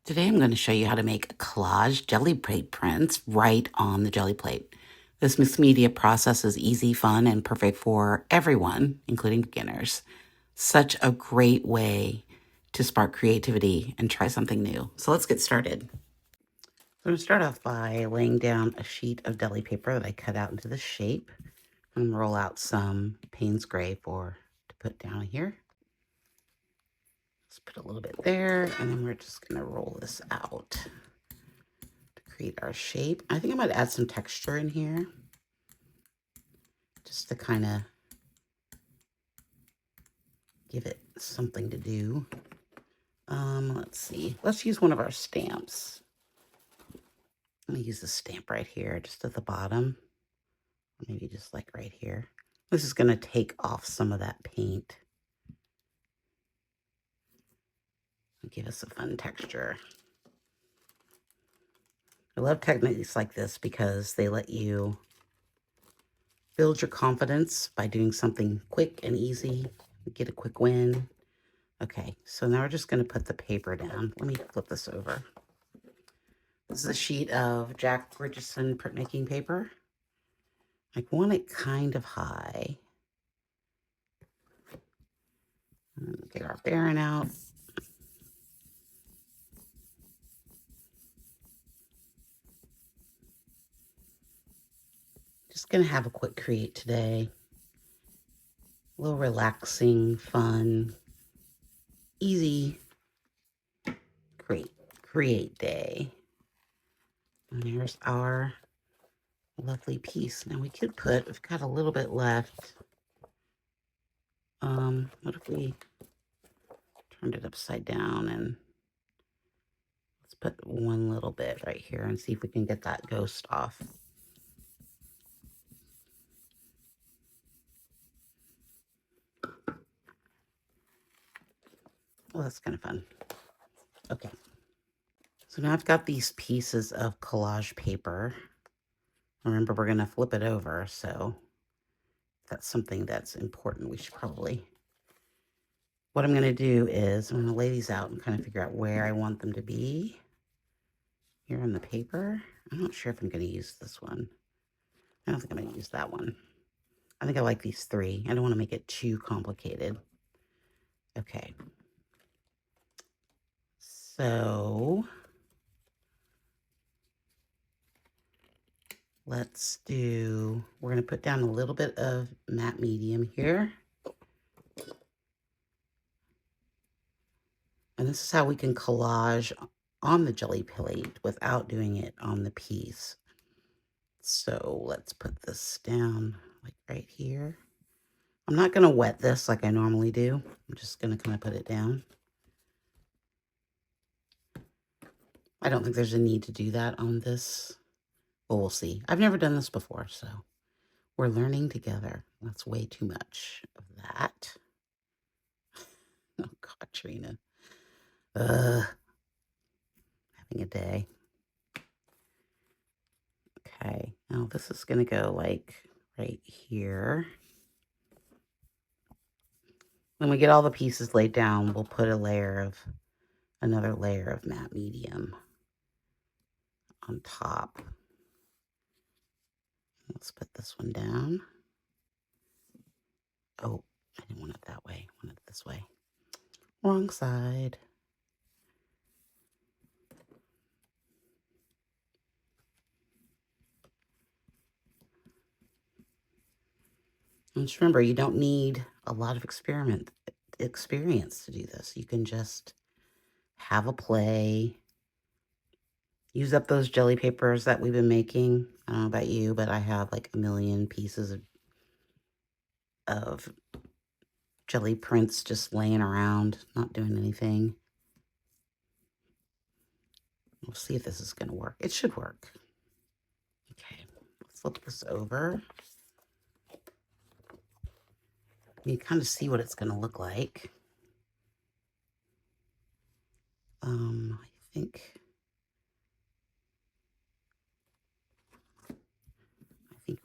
Today I'm going to show you how to make collage jelly plate prints right on the jelly plate. This mixed media process is easy, fun, and perfect for everyone, including beginners. Such a great way to spark creativity and try something new. So let's get started. So I'm going to start off by laying down a sheet of deli paper that I cut out into this shape. I'm going to roll out some Payne's Gray to put down here. Let's put a little bit there, and then we're just going to roll this out to create our shape. I think I might add some texture in here just to kind of give it something to do. Let's see. Let's use one of our stamps. I'm going to use the stamp right here, just at the bottom. Maybe just like right here. This is going to take off some of that paint. Give us a fun texture. I love techniques like this because they let you build your confidence by doing something quick and easy. Get a quick win. Okay, so now we're just going to put the paper down. Let me flip this over. This is a sheet of Jack Richardson printmaking paper. I want it kind of high. Get our bearing out. Just going to have a quick create today. A little relaxing, fun, easy create day. And there's our lovely piece. Now we've got a little bit left. What if we turned it upside down and let's put one little bit right here and see if we can get that ghost off. Well, that's kind of fun. Okay. So now I've got these pieces of collage paper. Remember, we're going to flip it over, so that's something that's important. We should probably... What I'm going to do is I'm going to lay these out and kind of figure out where I want them to be here on the paper. I'm not sure if I'm going to use this one. I don't think I'm going to use that one. I think I like these three. I don't want to make it too complicated. Okay. So we're going to put down a little bit of matte medium here. And this is how we can collage on the jelly plate without doing it on the piece. So let's put this down like right here. I'm not going to wet this like I normally do. I'm just going to kind of put it down. I don't think there's a need to do that on this. Well, we'll see. I've never done this before, so we're learning together. That's way too much of that. Oh, God, Trina. Having a day. Okay, now this is going to go like right here. When we get all the pieces laid down, we'll put another layer of matte medium on top. Let's put this one down. Oh, I didn't want it that way. I wanted it this way. Wrong side. And just remember, you don't need a lot of experience to do this. You can just have a play. Use up those jelly papers that we've been making. I don't know about you, but I have like a million pieces of jelly prints just laying around, not doing anything. We'll see if this is going to work. It should work. Okay, flip this over. You kind of see what it's going to look like. I think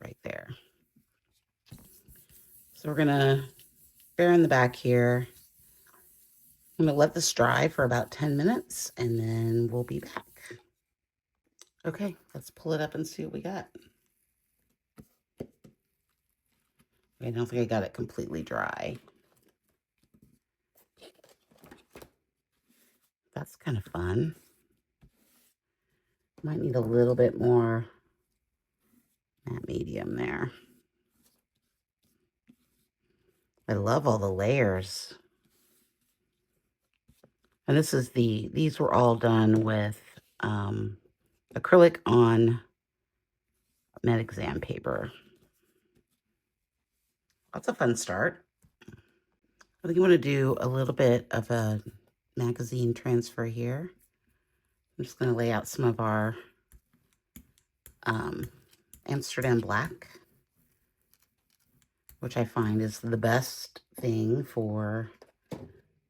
right there. So we're going to bear in the back here. I'm gonna let this dry for about 10 minutes and then we'll be back. Okay, let's pull it up and see what we got. I don't think I got it completely dry. That's kind of fun. Might need a little bit more matte medium there. I love all the layers. And this is these were all done with acrylic on med exam paper. That's a fun start. I think you want to do a little bit of a magazine transfer here. I'm just going to lay out some of our Amsterdam black, which I find is the best thing for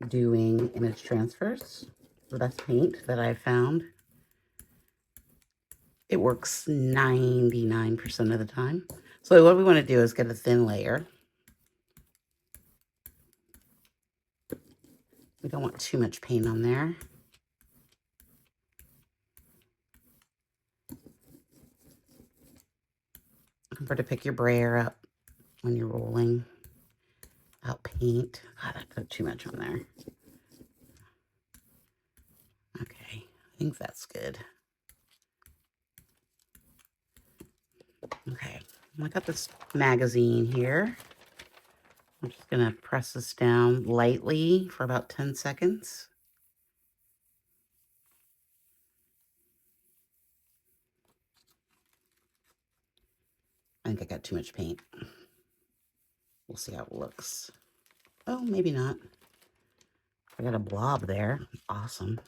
doing image transfers. The best paint that I've found. It works 99% of the time. So what we want to do is get a thin layer. We don't want too much paint on there. Remember to pick your brayer up when you're rolling out paint. God, I put too much on there. Okay, I think that's good. Okay, I got this magazine here. I'm just gonna press this down lightly for about 10 seconds. I think I got too much paint. We'll see how it looks. Oh, maybe not. I got a blob there. Awesome.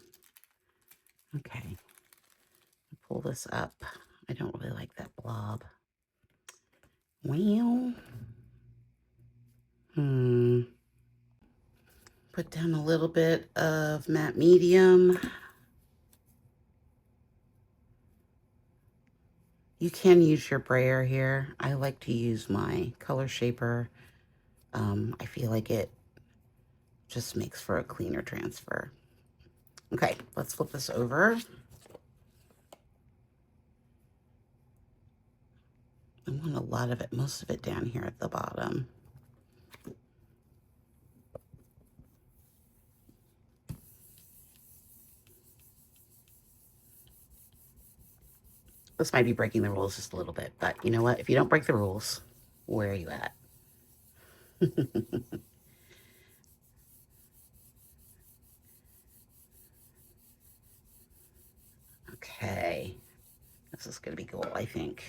Okay. Pull this up. I don't really like that blob. Well, put down a little bit of matte medium. You can use your brayer here. I like to use my color shaper. I feel like it just makes for a cleaner transfer. Okay, let's flip this over. I want a lot of it, most of it down here at the bottom. This might be breaking the rules just a little bit, but you know what? If you don't break the rules, where are you at? Okay. This is going to be cool, I think.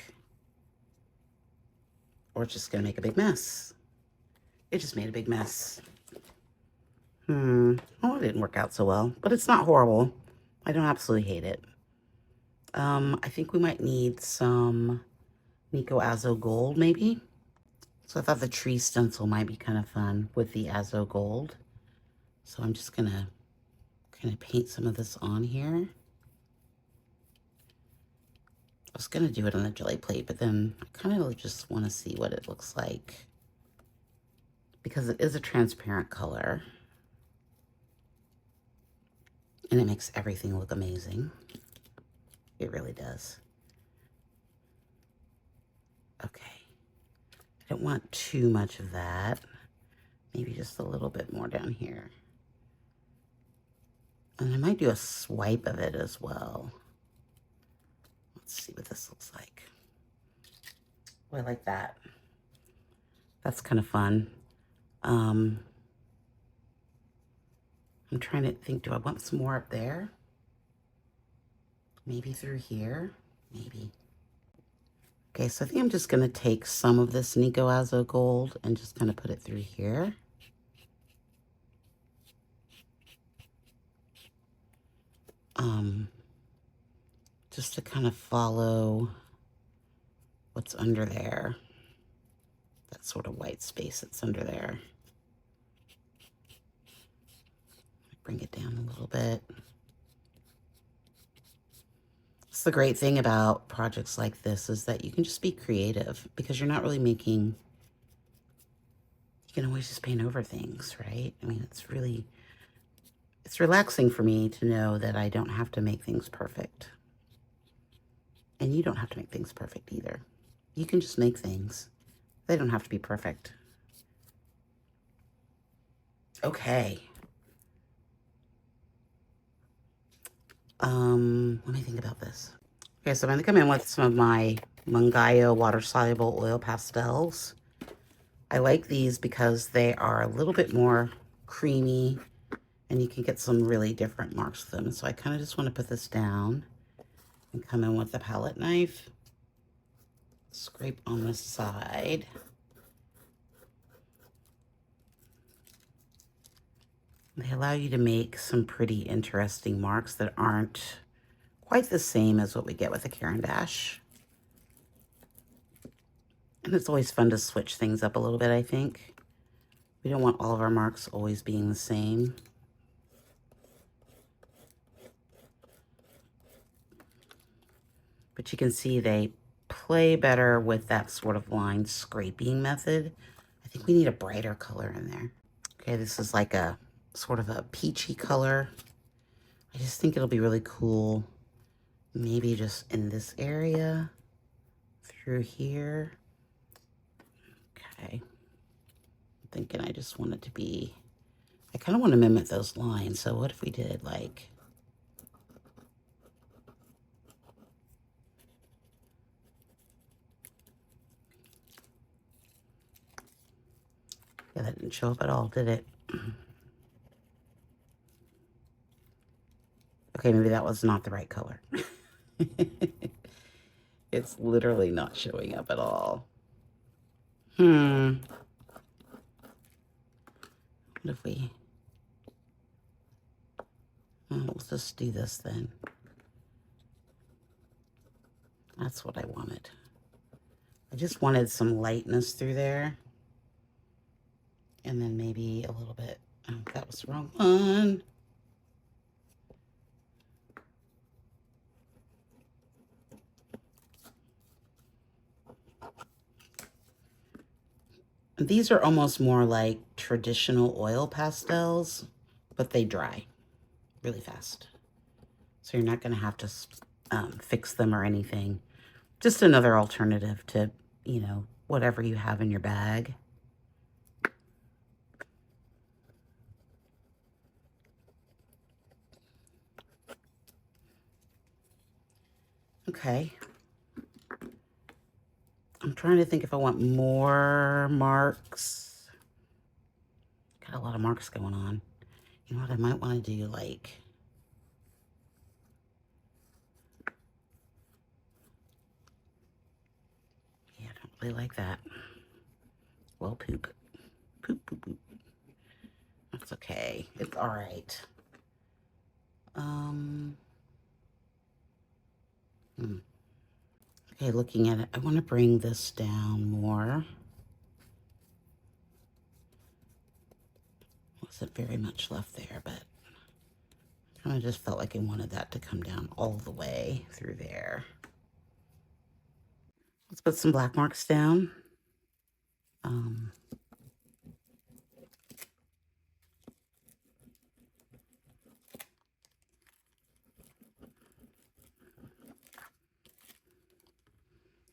Or it's just going to make a big mess. It just made a big mess. Oh, it didn't work out so well, but it's not horrible. I don't absolutely hate it. I think we might need some Nico Azo Gold, maybe. So I thought the tree stencil might be kind of fun with the Azo Gold. So I'm just going to kind of paint some of this on here. I was going to do it on a jelly plate, but then I kind of just want to see what it looks like. Because it is a transparent color. And it makes everything look amazing. It really does. Okay. I don't want too much of that. Maybe just a little bit more down here. And I might do a swipe of it as well. Let's see what this looks like. Oh, I like that. That's kind of fun. I'm trying to think, do I want some more up there? Maybe through here? Maybe. Okay, so I think I'm just going to take some of this Nico Azo Gold and just kind of put it through here. Just to kind of follow what's under there. That sort of white space that's under there. Bring it down a little bit. It's the great thing about projects like this is that you can just be creative because you're not really making, you can always just paint over things, right? I mean, it's really It's relaxing for me to know that I don't have to make things perfect. And you don't have to make things perfect either. You can just make things. They don't have to be perfect. Okay. Let me think about this. Okay, so I'm going to come in with some of my Mungayo water-soluble oil pastels. I like these because they are a little bit more creamy and you can get some really different marks with them. So I kind of just want to put this down and come in with the palette knife. Scrape on this side. They allow you to make some pretty interesting marks that aren't quite the same as what we get with a Caran d'Ache. And it's always fun to switch things up a little bit, I think. We don't want all of our marks always being the same. But you can see they play better with that sort of line scraping method. I think we need a brighter color in there. Okay, this is like a sort of a peachy color. I just think it'll be really cool. Maybe just in this area, through here. Okay. I'm thinking I just want it to be, I kind of want to mimic those lines. So what if we did like, yeah, that didn't show up at all, did it? Okay, maybe that was not the right color. It's literally not showing up at all. What if we... Oh, let's just do this then. That's what I wanted. I just wanted some lightness through there. And then maybe a little bit... Oh, that was the wrong one. These are almost more like traditional oil pastels, but they dry really fast. So you're not going to have to fix them or anything. Just another alternative to, you know, whatever you have in your bag. Okay. I'm trying to think if I want more marks. Got a lot of marks going on. You know what I might want to do, like... Yeah, I don't really like that. Well, poop. Poop, poop, poop. That's okay. It's all right. Okay, looking at it, I want to bring this down more. Wasn't very much left there, but I kind of just felt like I wanted that to come down all the way through there. Let's put some black marks down.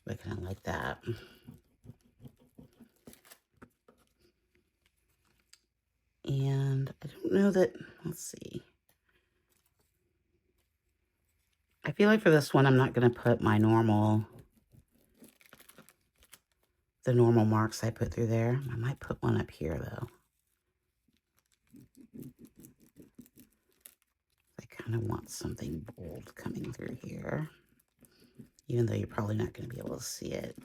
I kind of like that. And I don't know that, let's see. I feel like for this one, I'm not going to put my normal, the normal marks I put through there. I might put one up here though. I kind of want something bold coming through here, even though you're probably not going to be able to see it.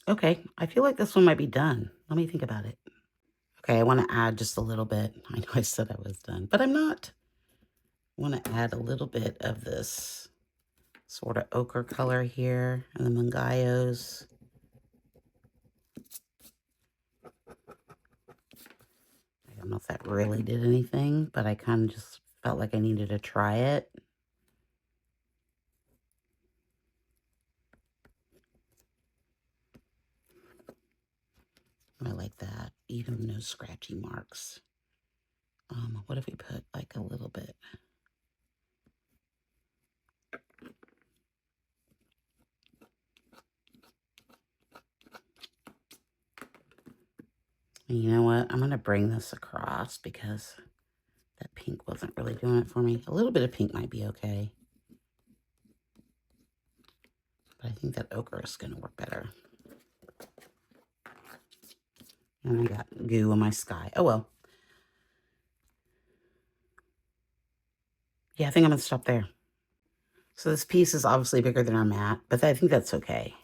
Okay, I feel like this one might be done. Let me think about it. Okay, I want to add just a little bit. I know I said I was done, but I'm not. I want to add a little bit of this sort of ochre color here and the Mungayos. I don't know if that really did anything, but I kind of just felt like I needed to try it. that, even no scratchy marks. What if we put like a little bit? And you know what? I'm going to bring this across because that pink wasn't really doing it for me. A little bit of pink might be okay. But I think that ochre is going to work better. And I got goo on my sky. Oh, well. Yeah, I think I'm going to stop there. So this piece is obviously bigger than our mat, but I think that's okay.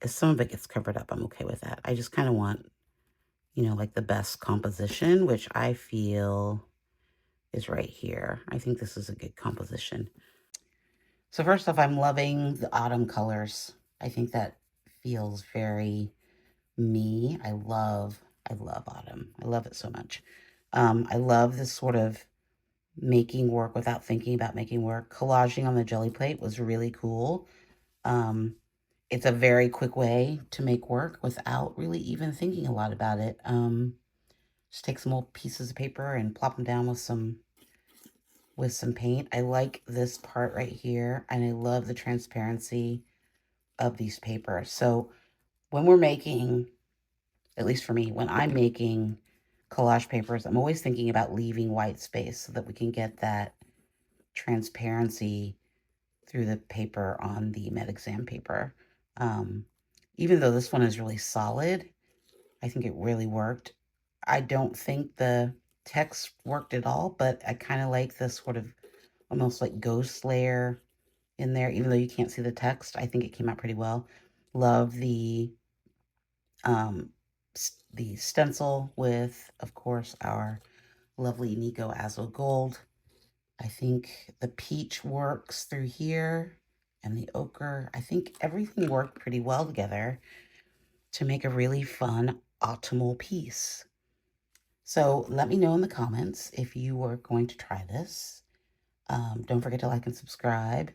If some of it gets covered up, I'm okay with that. I just kind of want, you know, like the best composition, which I feel is right here. I think this is a good composition. So first off, I'm loving the autumn colors. I think that feels very me. I love autumn. I love it so much. I love this sort of making work without thinking about making work. Collaging on the jelly plate was really cool. It's a very quick way to make work without really even thinking a lot about it. Just take some old pieces of paper and plop them down with some paint. I like this part right here, and I love the transparency of these papers. So when we're making, at least for me, when I'm making collage papers, I'm always thinking about leaving white space so that we can get that transparency through the paper on the med exam paper. Even though this one is really solid, I think it really worked. I don't think the text worked at all, but I kind of like this sort of almost like ghost layer in there, even though you can't see the text. I think it came out pretty well. Love the stencil with, of course, our lovely Nico Azo Gold. I think the peach works through here and the ochre. I think everything worked pretty well together to make a really fun autumnal piece. So let me know in the comments if you were going to try this. Don't forget to like and subscribe.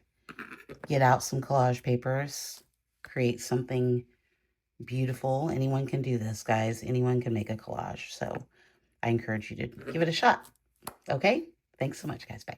Get out some collage papers. Create something beautiful. Anyone can do this, guys. Anyone can make a collage. So I encourage you to give it a shot. Okay? Thanks so much, guys. Bye.